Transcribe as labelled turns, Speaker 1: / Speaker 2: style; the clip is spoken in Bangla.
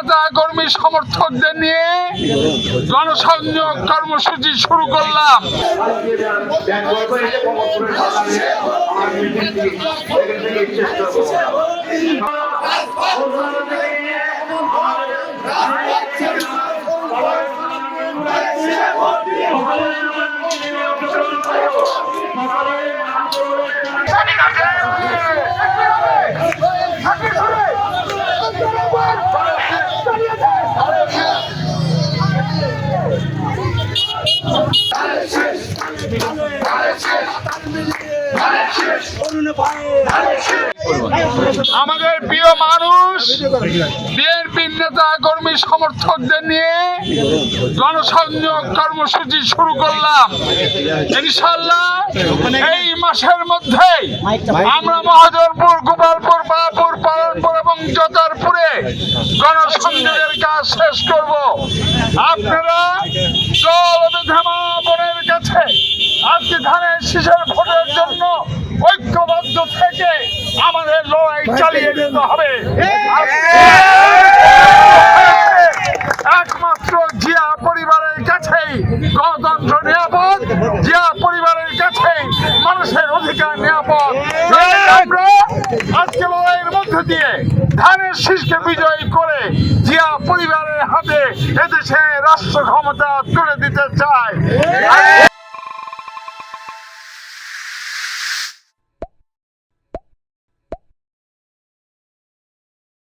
Speaker 1: নেতা কর্মী সমর্থকদের নিয়ে গণসংযোগ কর্মসূচি শুরু করলাম। আমাদের প্রিয় মানুষ বিএনপির নেতা কর্মী সমর্থকদের নিয়ে গণসংযোগ কর্মসূচি শুরু করলাম। ইনশাআল্লাহ এই মাসের মধ্যেই আমরা মহাজনপুর, গোপালপুর, বাপুর, পালনপুর এবং জোতারপুরে গণসংযোগের কাজ শেষ করব। আপনারা দল বেঁধে মা বোনের কাছে আজকে ধানের শীষের ভোটের জন্য ঐক্যবদ্ধ থেকে আমাদের লড়াই চালিয়ে যেতে হবে। একমাত্র জিয়া পরিবারের কাছেই গণতন্ত্র নিরাপদ, জিয়া পরিবারের কাছেই মানুষের অধিকার নিরাপদ। আমরা আজকে লড়াইয়ের মধ্য দিয়ে ধানের শীষকে বিজয়ী করে জিয়া পরিবারের হাতে এদেশে রাষ্ট্র ক্ষমতা তুলে দিতে চাই।